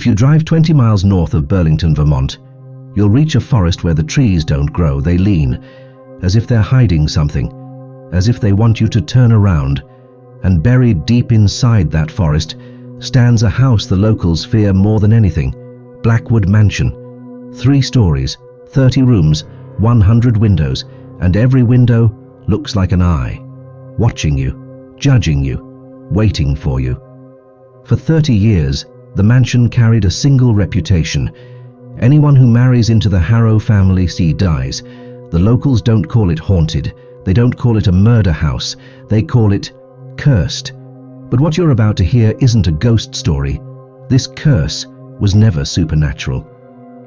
If you drive 20 miles north of Burlington, Vermont, you'll reach a forest where the trees don't grow, they lean, as if they're hiding something, as if they want you to turn around. And buried deep inside that forest stands a house the locals fear more than anything, Blackwood Mansion. 3 stories, 30 rooms, 100 windows, and every window looks like an eye, watching you, judging you, waiting for you. For 30 years, the mansion carried a single reputation. Anyone who marries into the Harrow family dies. The locals don't call it haunted. They don't call it a murder house. They call it cursed. But what you're about to hear isn't a ghost story. This curse was never supernatural.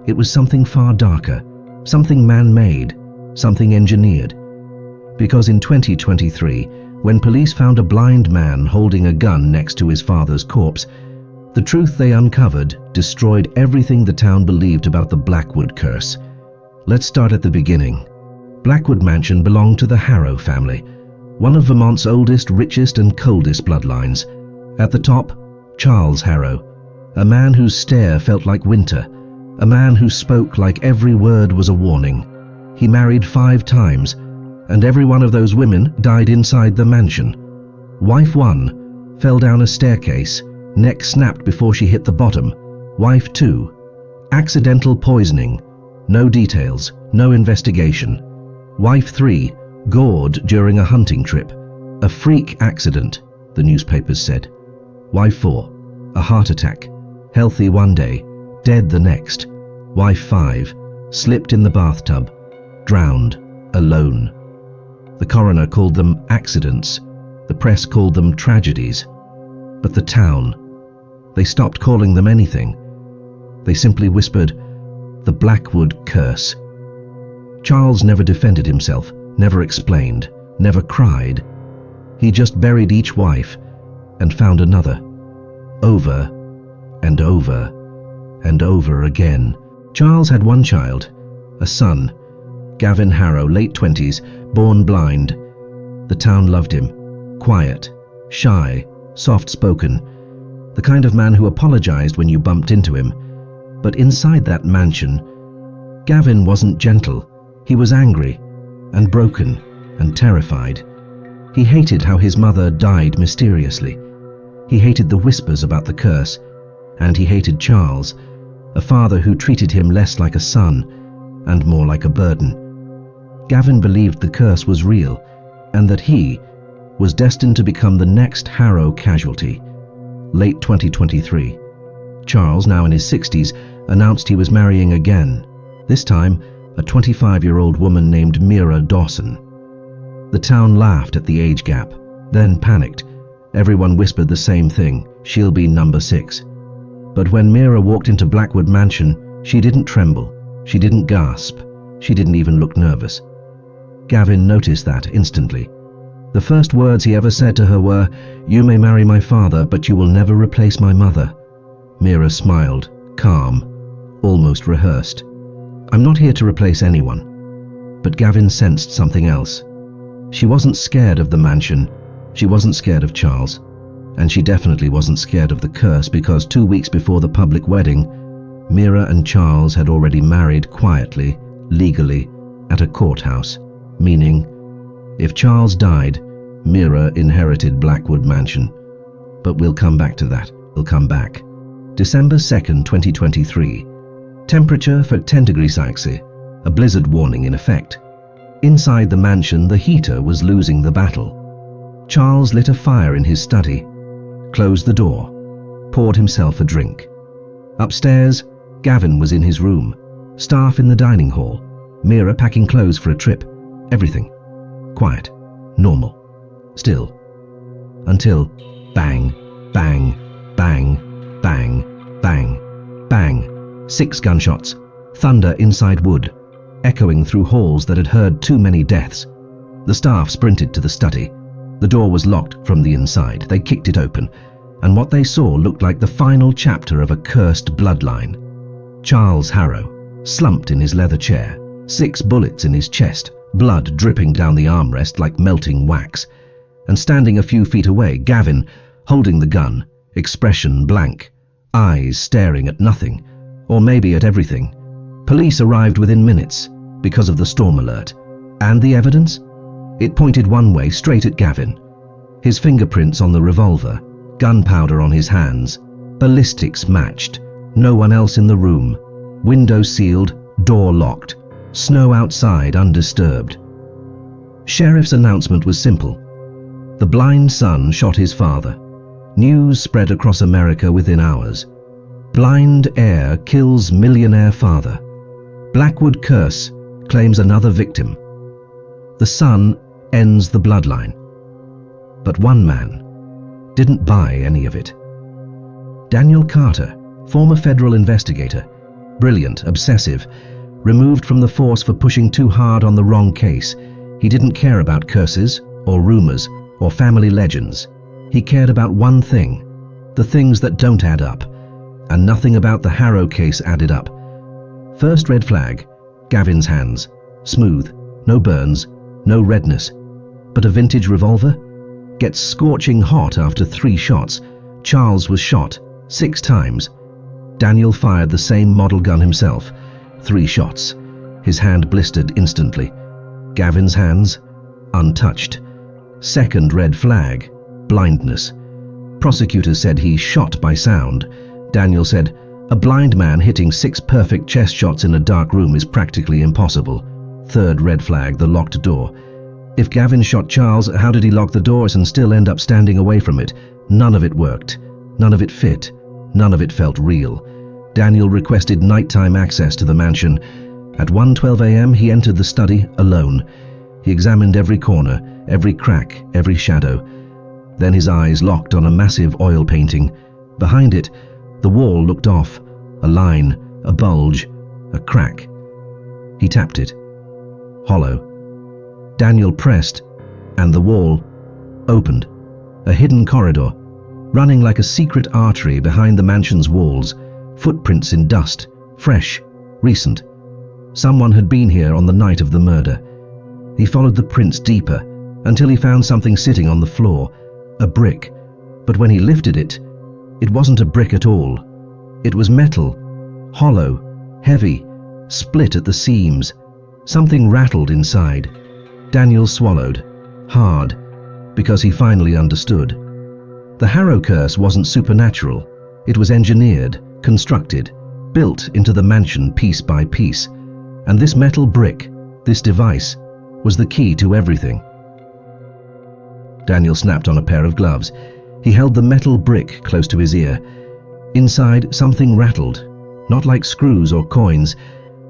It was something far darker, something man-made, something engineered. Because in 2023, when police found a blind man holding a gun next to his father's corpse, the truth they uncovered destroyed everything the town believed about the Blackwood Curse. Let's start at the beginning. Blackwood Mansion belonged to the Harrow family, one of Vermont's oldest, richest and coldest bloodlines. At the top, Charles Harrow, a man whose stare felt like winter, a man who spoke like every word was a warning. He married 5 times, and every one of those women died inside the mansion. Wife 1 fell down a staircase, neck snapped before she hit the bottom. Wife 2, accidental poisoning, no details, no investigation. Wife 3, gored during a hunting trip, a freak accident, the newspapers said. Wife 4, a heart attack, healthy one day, dead the next. Wife 5, slipped in the bathtub, drowned, alone. The coroner called them accidents. The press called them tragedies. But the town, they stopped calling them anything. They simply whispered, the Blackwood Curse. Charles never defended himself, never explained, never cried. He just buried each wife and found another, over and over and over again. Charles had 1 child, a son, Gavin Harrow, late 20s, born blind. The town loved him, quiet, shy, soft-spoken, the kind of man who apologized when you bumped into him. But inside that mansion, Gavin wasn't gentle. He was angry and broken and terrified. He hated how his mother died mysteriously. He hated the whispers about the curse, and he hated Charles, a father who treated him less like a son and more like a burden. Gavin believed the curse was real, and that he was destined to become the next Harrow casualty. Late 2023, Charles, now in his 60s, announced he was marrying again, this time a 25-year-old woman named Mira Dawson. The town laughed at the age gap, then panicked. Everyone whispered the same thing, she'll be number 6. But when Mira walked into Blackwood Mansion, she didn't tremble, she didn't gasp, she didn't even look nervous. Gavin noticed that instantly. The first words he ever said to her were, "You may marry my father, but you will never replace my mother." Mira smiled, calm, almost rehearsed. "I'm not here to replace anyone." But Gavin sensed something else. She wasn't scared of the mansion, she wasn't scared of Charles, and she definitely wasn't scared of the curse, because 2 weeks before the public wedding, Mira and Charles had already married quietly, legally, at a courthouse, meaning, if Charles died, Mira inherited Blackwood Mansion. But we'll come back to that, we'll come back. December 2nd, 2023. Temperature for 10 degrees Celsius, a blizzard warning in effect. Inside the mansion, the heater was losing the battle. Charles lit a fire in his study, closed the door, poured himself a drink. Upstairs, Gavin was in his room, staff in the dining hall, Mira packing clothes for a trip. Everything. Quiet. Normal. Still. Until bang, bang, bang, bang, bang, bang. 6 gunshots. Thunder inside wood, echoing through halls that had heard too many deaths. The staff sprinted to the study. The door was locked from the inside. They kicked it open, and what they saw looked like the final chapter of a cursed bloodline. Charles Harrow, slumped in his leather chair, 6 bullets in his chest, blood dripping down the armrest like melting wax. And standing a few feet away, Gavin, holding the gun, expression blank, eyes staring at nothing, or maybe at everything. Police arrived within minutes because of the storm alert. And the evidence? It pointed one way, straight at Gavin. His fingerprints on the revolver, gunpowder on his hands, ballistics matched, no one else in the room, window sealed, door locked, snow outside undisturbed. Sheriff's announcement was simple. The blind son shot his father. News spread across America within hours. Blind heir kills millionaire father. Blackwood Curse claims another victim. The son ends the bloodline. But one man didn't buy any of it. Daniel Carter, former federal investigator, brilliant, obsessive, removed from the force for pushing too hard on the wrong case. He didn't care about curses or rumors or family legends. He cared about one thing, the things that don't add up, and nothing about the Harrow case added up. First red flag, Gavin's hands, smooth, no burns, no redness. But a vintage revolver? Gets scorching hot after 3 shots. Charles was shot 6 times. Daniel fired the same model gun himself, 3 shots. His hand blistered instantly. Gavin's hands, untouched. Second red flag, blindness. Prosecutors said he shot by sound. Daniel said, a blind man hitting 6 perfect chest shots in a dark room is practically impossible. Third red flag, the locked door. If Gavin shot Charles, how did he lock the doors and still end up standing away from it? None of it worked. None of it fit. None of it felt real. Daniel requested nighttime access to the mansion. At 1:12 a.m. he entered the study alone. He examined every corner, every crack, every shadow. Then his eyes locked on a massive oil painting. Behind it, the wall looked off. A line, a bulge, a crack. He tapped it. Hollow. Daniel pressed, and the wall opened. A hidden corridor, running like a secret artery behind the mansion's walls. Footprints in dust, fresh, recent. Someone had been here on the night of the murder. He followed the prints deeper, until he found something sitting on the floor. A brick. But when he lifted it, it wasn't a brick at all. It was metal, hollow, heavy, split at the seams. Something rattled inside. Daniel swallowed, hard, because he finally understood. The Harrow curse wasn't supernatural. It was engineered, constructed, built into the mansion piece by piece. And this metal brick, this device, was the key to everything. Daniel snapped on a pair of gloves. He held the metal brick close to his ear. Inside, something rattled, not like screws or coins,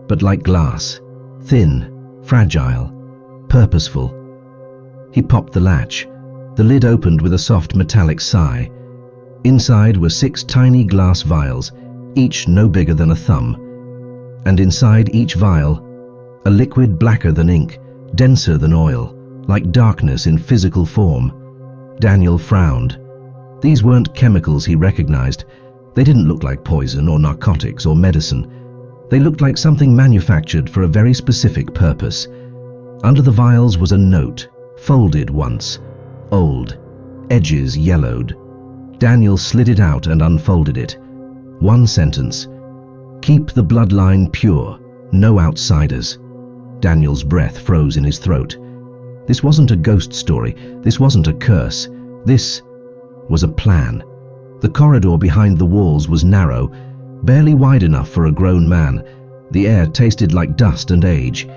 but like glass, thin, fragile, purposeful. He popped the latch. The lid opened with a soft metallic sigh. Inside were 6 tiny glass vials, each no bigger than a thumb. And inside each vial, a liquid blacker than ink, denser than oil, like darkness in physical form. Daniel frowned. These weren't chemicals he recognized. They didn't look like poison or narcotics or medicine. They looked like something manufactured for a very specific purpose. Under the vials was a note, folded once, old, edges yellowed. Daniel slid it out and unfolded it. One sentence. Keep the bloodline pure, no outsiders. Daniel's breath froze in his throat. This wasn't a ghost story. This wasn't a curse. This was a plan. The corridor behind the walls was narrow, barely wide enough for a grown man. The air tasted like dust and age.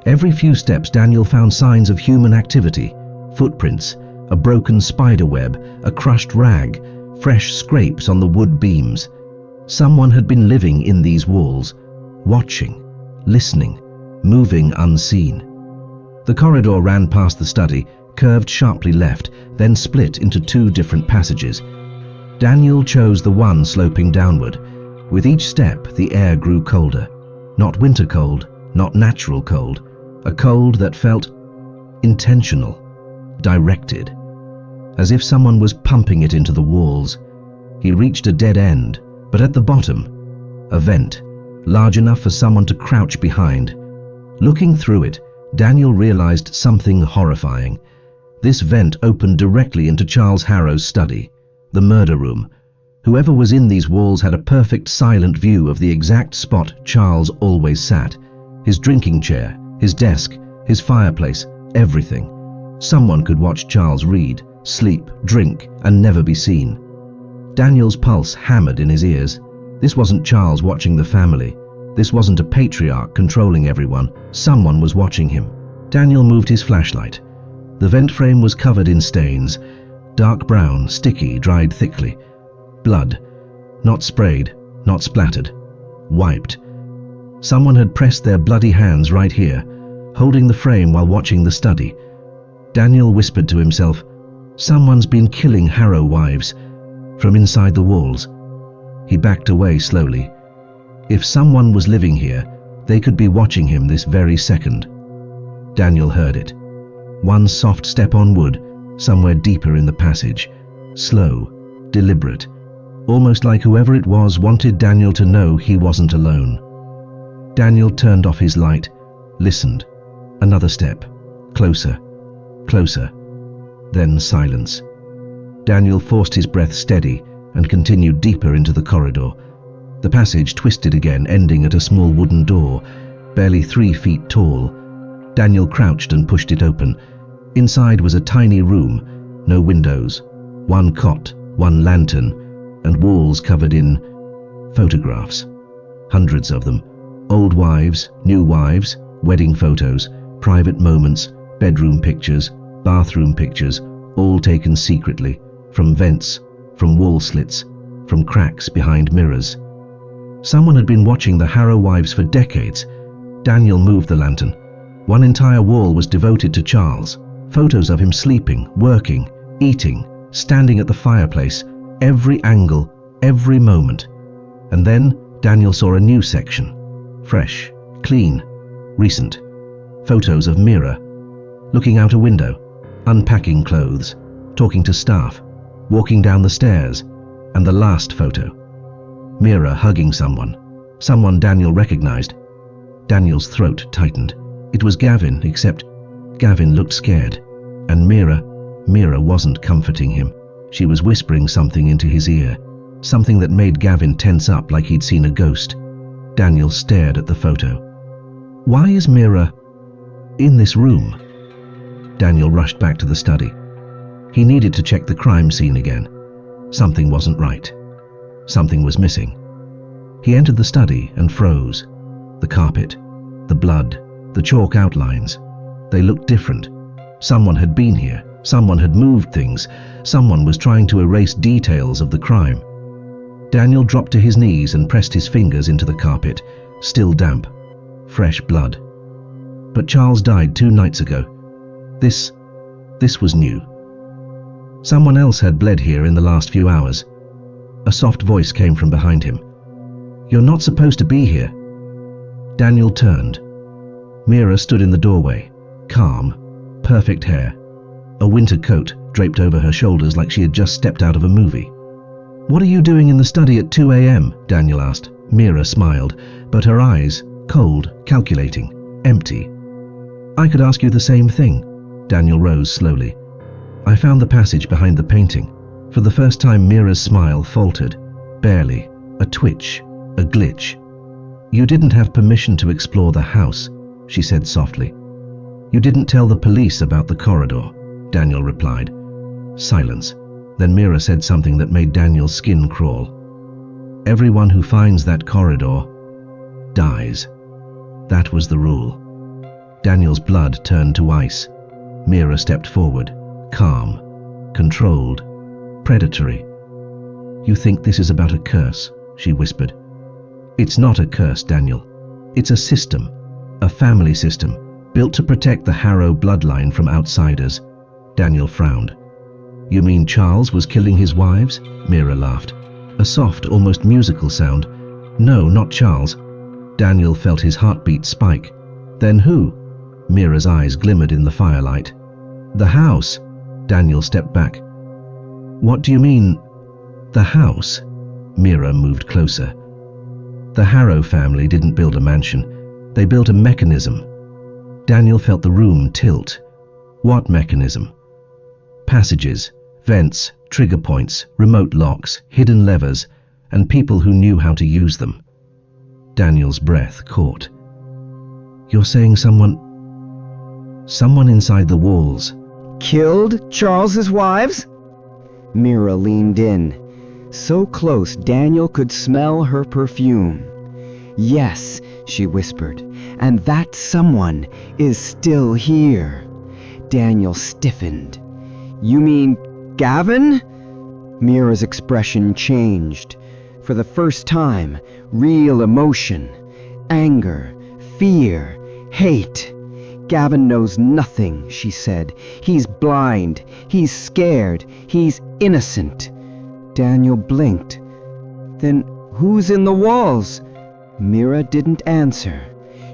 Every few steps Daniel found signs of human activity. Footprints, a broken spider web, a crushed rag, fresh scrapes on the wood beams. Someone had been living in these walls, watching, listening, moving unseen. The corridor ran past the study, curved sharply left, then split into 2 different passages. Daniel chose the one sloping downward. With each step, the air grew colder. Not winter cold, not natural cold. A cold that felt intentional, directed, as if someone was pumping it into the walls. He reached a dead end, but at the bottom, a vent, large enough for someone to crouch behind. Looking through it, Daniel realized something horrifying. This vent opened directly into Charles Harrow's study, the murder room. Whoever was in these walls had a perfect silent view of the exact spot Charles always sat. His drinking chair, his desk, his fireplace, everything. Someone could watch Charles read, sleep, drink, and never be seen. Daniel's pulse hammered in his ears. This wasn't Charles watching the family. This wasn't a patriarch controlling everyone. Someone was watching him. Daniel moved his flashlight. The vent frame was covered in stains. Dark brown, sticky, dried thickly. Blood. Not sprayed, not splattered. Wiped. Someone had pressed their bloody hands right here, holding the frame while watching the study. Daniel whispered to himself, "Someone's been killing Harrow wives," from inside the walls. He backed away slowly. If someone was living here, they could be watching him this very second. Daniel heard it. One soft step on wood, somewhere deeper in the passage. Slow, deliberate. Almost like whoever it was wanted Daniel to know he wasn't alone. Daniel turned off his light, listened. Another step. Closer. Closer. Then silence. Daniel forced his breath steady and continued deeper into the corridor. The passage twisted again, ending at a small wooden door, barely 3 feet tall. Daniel crouched and pushed it open. Inside was a tiny room, no windows, one cot, one lantern, and walls covered in photographs. Hundreds of them. Old wives, new wives, wedding photos, private moments, bedroom pictures, bathroom pictures, all taken secretly, from vents, from wall slits, from cracks behind mirrors. Someone had been watching the Harrow wives for decades. Daniel moved the lantern. One entire wall was devoted to Charles. Photos of him sleeping, working, eating, standing at the fireplace, every angle, every moment. And then Daniel saw a new section. Fresh, clean, recent. Photos of Mira, looking out a window, unpacking clothes, talking to staff, walking down the stairs, and the last photo. Mira hugging someone Daniel recognized. Daniel's throat tightened. It was Gavin, except Gavin looked scared, and Mira wasn't comforting him. She was whispering something into his ear, something that made Gavin tense up like he'd seen a ghost. Daniel stared at the photo. Why is Mira in this room? Daniel rushed back to the study. He needed to check the crime scene again. Something wasn't right. Something was missing. He entered the study and froze. The carpet, the blood, the chalk outlines. They looked different. Someone had been here. Someone had moved things. Someone was trying to erase details of the crime. Daniel dropped to his knees and pressed his fingers into the carpet, still damp. Fresh blood. But Charles died 2 nights ago. This was new. Someone else had bled here in the last few hours. A soft voice came from behind him. "You're not supposed to be here." Daniel turned. Mira stood in the doorway, calm, perfect hair, a winter coat draped over her shoulders like she had just stepped out of a movie. "What are you doing in the study at 2 a.m.? Daniel asked. Mira smiled, but her eyes, cold, calculating, empty. "I could ask you the same thing." Daniel rose slowly. "I found the passage behind the painting." For the first time, Mira's smile faltered, barely, a twitch, a glitch. "You didn't have permission to explore the house," she said softly. "You didn't tell the police about the corridor," Daniel replied. Silence. Then Mira said something that made Daniel's skin crawl. "Everyone who finds that corridor dies." That was the rule. Daniel's blood turned to ice. Mira stepped forward, calm, controlled, predatory. "You think this is about a curse," she whispered. "It's not a curse, Daniel. It's a system, a family system, built to protect the Harrow bloodline from outsiders." Daniel frowned. "You mean Charles was killing his wives?" Mira laughed. A soft, almost musical sound. "No, not Charles." Daniel felt his heartbeat spike. "Then who?" Mira's eyes glimmered in the firelight. "The house." Daniel stepped back. "What do you mean, the house?" Mira moved closer. "The Harrow family didn't build a mansion. They built a mechanism." Daniel felt the room tilt. "What mechanism?" "Passages, vents, trigger points, remote locks, hidden levers, and people who knew how to use them. Daniel's breath caught. You're saying someone inside the walls. Killed Charles's wives? Mira leaned in, so close Daniel could smell her perfume. Yes, she whispered, and that someone is still here. Daniel stiffened. You mean Gavin? Mira's expression changed. For the first time, real emotion. Anger, fear, hate. Gavin knows nothing, she said. He's blind. He's scared. He's innocent. Daniel blinked. Then who's in the walls? Mira didn't answer.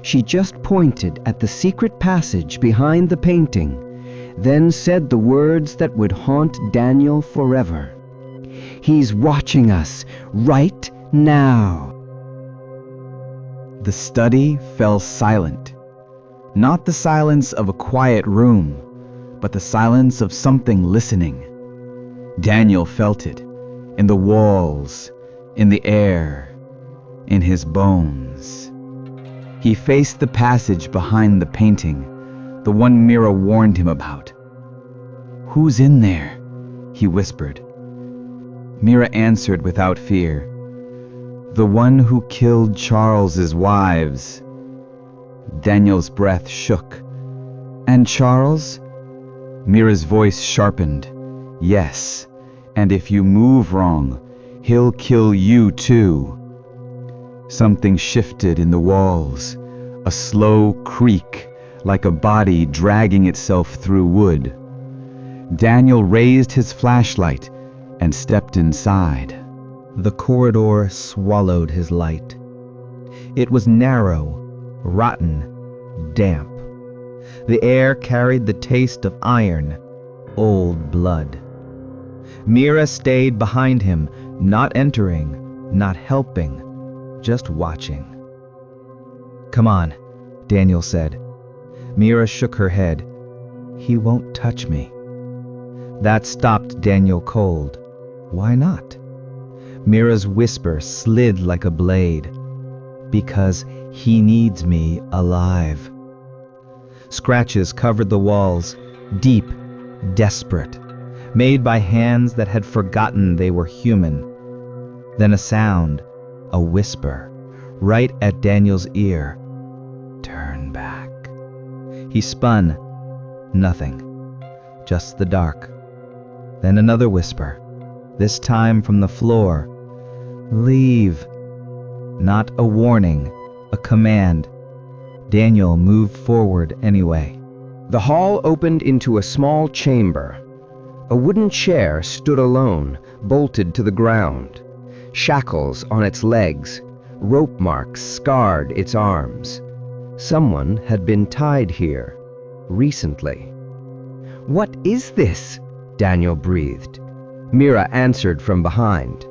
She just pointed at the secret passage behind the painting, then said the words that would haunt Daniel forever. He's watching us right now. The study fell silent. Not the silence of a quiet room, but the silence of something listening. Daniel felt it, in the walls, in the air, in his bones. He faced the passage behind the painting, the one Mira warned him about. Who's in there? He whispered. Mira answered without fear. The one who killed Charles's wives. Daniel's breath shook. And Charles? Mira's voice sharpened. Yes, and if you move wrong, he'll kill you too. Something shifted in the walls, a slow creak, like a body dragging itself through wood. Daniel raised his flashlight and stepped inside. The corridor swallowed his light. It was narrow, rotten, damp. The air carried the taste of iron, old blood. Mira stayed behind him, not entering, not helping, just watching. Come on, Daniel said. Mira shook her head. He won't touch me. That stopped Daniel cold. Why not? Mira's whisper slid like a blade. Because he needs me alive. Scratches covered the walls, deep, desperate, made by hands that had forgotten they were human. Then a sound, a whisper, right at Daniel's ear. Turn back. He spun. Nothing. Just the dark. Then another whisper, this time from the floor. Leave. Not a warning, a command. Daniel moved forward anyway. The hall opened into a small chamber. A wooden chair stood alone, bolted to the ground. Shackles on its legs, rope marks scarred its arms. Someone had been tied here, recently. What is this? Daniel breathed. Mira answered from behind.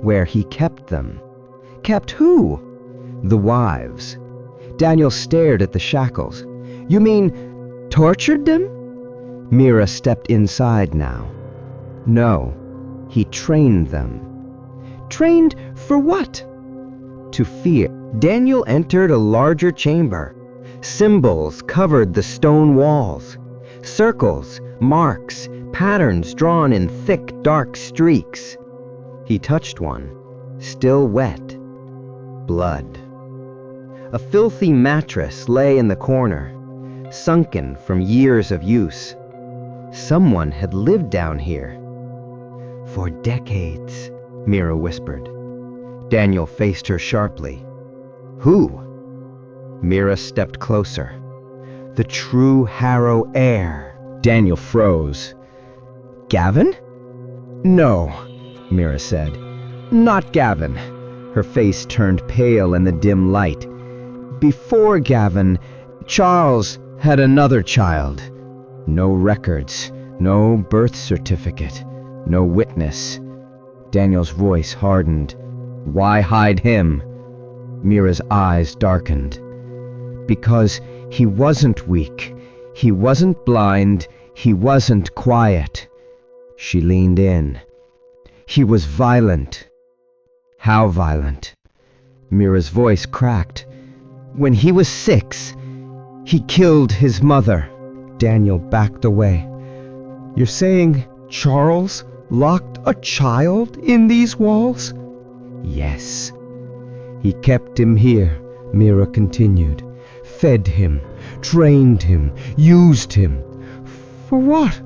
Where he kept them. Kept who? The wives. Daniel stared at the shackles. You mean tortured them? Mira stepped inside now. No, he trained them. Trained for what? To fear. Daniel entered a larger chamber. Symbols covered the stone walls. Circles, marks, patterns drawn in thick, dark streaks. He touched one, still wet. Blood. A filthy mattress lay in the corner, sunken from years of use. Someone had lived down here. For decades, Mira whispered. Daniel faced her sharply. Who? Mira stepped closer. The true Harrow heir. Daniel froze. Gavin? No, Mira said. Not Gavin. Her face turned pale in the dim light. Before Gavin, Charles had another child. No records, no birth certificate, no witness. Daniel's voice hardened. Why hide him? Mira's eyes darkened. Because he wasn't weak. He wasn't blind. He wasn't quiet. She leaned in. He was violent. How violent? Mira's voice cracked. When he was 6, he killed his mother. Daniel backed away. You're saying Charles locked a child in these walls? Yes. He kept him here, Mira continued. Fed him, trained him, used him. For what?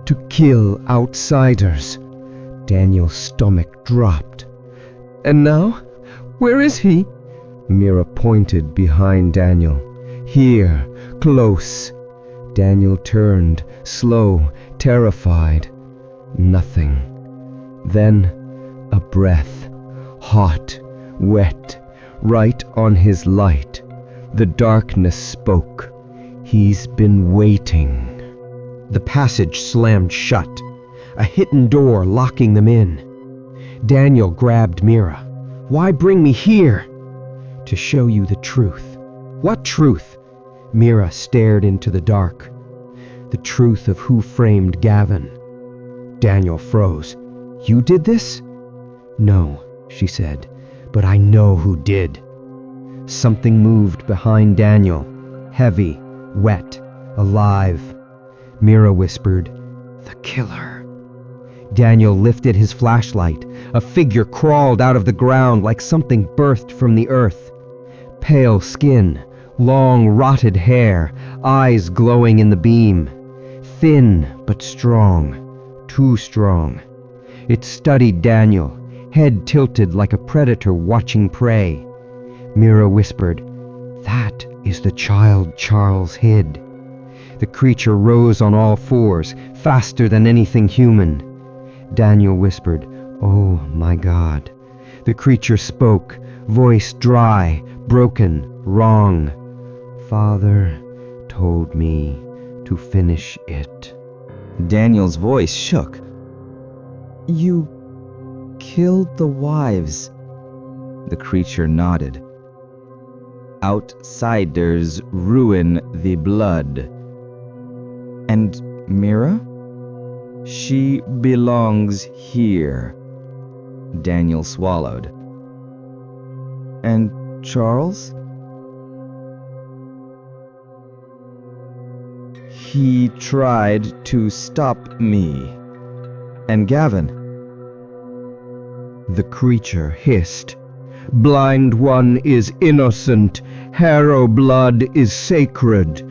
To kill outsiders. Daniel's stomach dropped. And now? Where is he? Mira pointed behind Daniel. Here, close. Daniel turned, slow, terrified. Nothing. Then a breath, hot, wet, right on his light. The darkness spoke. He's been waiting. The passage slammed shut, a hidden door locking them in. Daniel grabbed Mira. Why bring me here? To show you the truth. What truth? Mira stared into the dark. The truth of who framed Gavin. Daniel froze. You did this? No, she said, but I know who did. Something moved behind Daniel, heavy, wet, alive. Mira whispered, "The killer." Daniel lifted his flashlight. A figure crawled out of the ground like something birthed from the earth. Pale skin, long rotted hair, eyes glowing in the beam. Thin but strong, too strong. It studied Daniel, head tilted like a predator watching prey. Mira whispered, "That is the child Charles hid." The creature rose on all fours, faster than anything human. Daniel whispered, "Oh my God." The creature spoke, voice dry, broken, wrong. "Father told me to finish it." Daniel's voice shook. "You killed the wives." The creature nodded. "Outsiders ruin the blood." "And Mira? She belongs here." Daniel swallowed. "And Charles?" "He tried to stop me." "And Gavin?" The creature hissed. "Blind One is innocent. Harrow blood is sacred."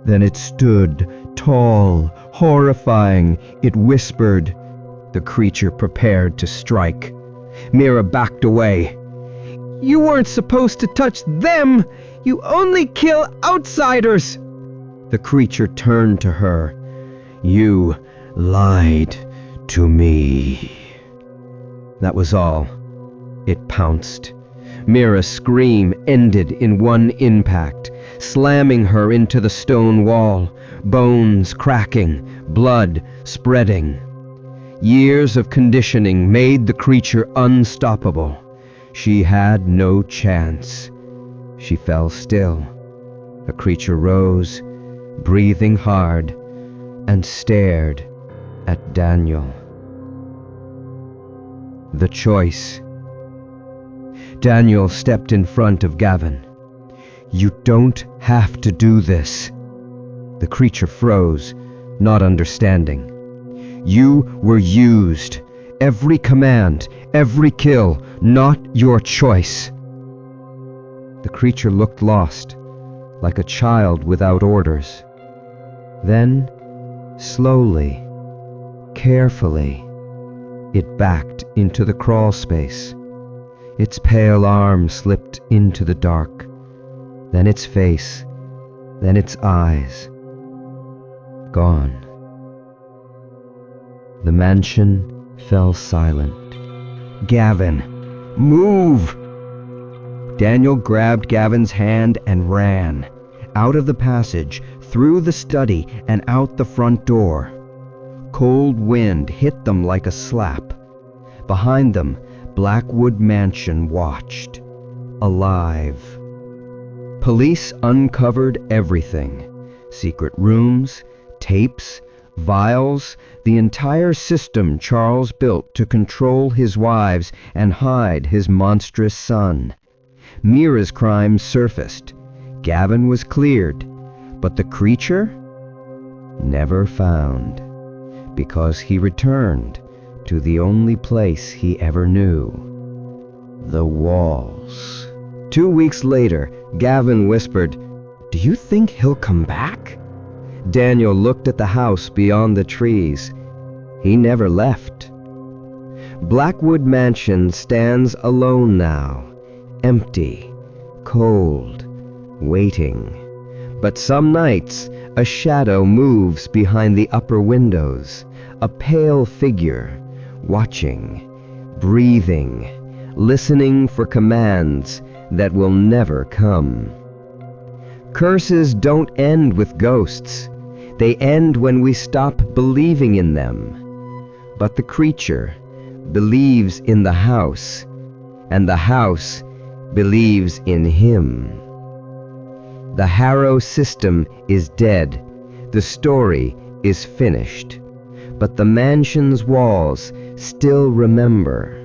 Then it stood, tall, horrifying. It whispered. The creature prepared to strike. Mira backed away. "You weren't supposed to touch them! You only kill outsiders!" The creature turned to her. "You lied to me." That was all. It pounced. Mira's scream ended in one impact, slamming her into the stone wall, bones cracking, blood spreading. Years of conditioning made the creature unstoppable. She had no chance. She fell still. The creature rose, breathing hard, and stared at Daniel. The choice. Daniel stepped in front of Gavin. "You don't have to do this." The creature froze, not understanding. "You were used. Every command, every kill, not your choice." The creature looked lost, like a child without orders. Then, slowly, carefully, it backed into the crawl space. Its pale arm slipped into the dark, then its face, then its eyes. Gone. The mansion fell silent. "Gavin, move!" Daniel grabbed Gavin's hand and ran, out of the passage, through the study, and out the front door. Cold wind hit them like a slap. Behind them, Blackwood Mansion watched, alive. Police uncovered everything. Secret rooms, tapes, Vials, the entire system Charles built to control his wives and hide his monstrous son. Mira's crimes surfaced. Gavin was cleared, but the creature? Never found, because he returned to the only place he ever knew. The walls. 2 weeks later, Gavin whispered, "Do you think he'll come back?" Daniel looked at the house beyond the trees. He never left. Blackwood Mansion stands alone now, empty, cold, waiting. But some nights, a shadow moves behind the upper windows, a pale figure, watching, breathing, listening for commands that will never come. Curses don't end with ghosts. They end when we stop believing in them. But the creature believes in the house, and the house believes in him. The Harrow system is dead. The story is finished. But the mansion's walls still remember.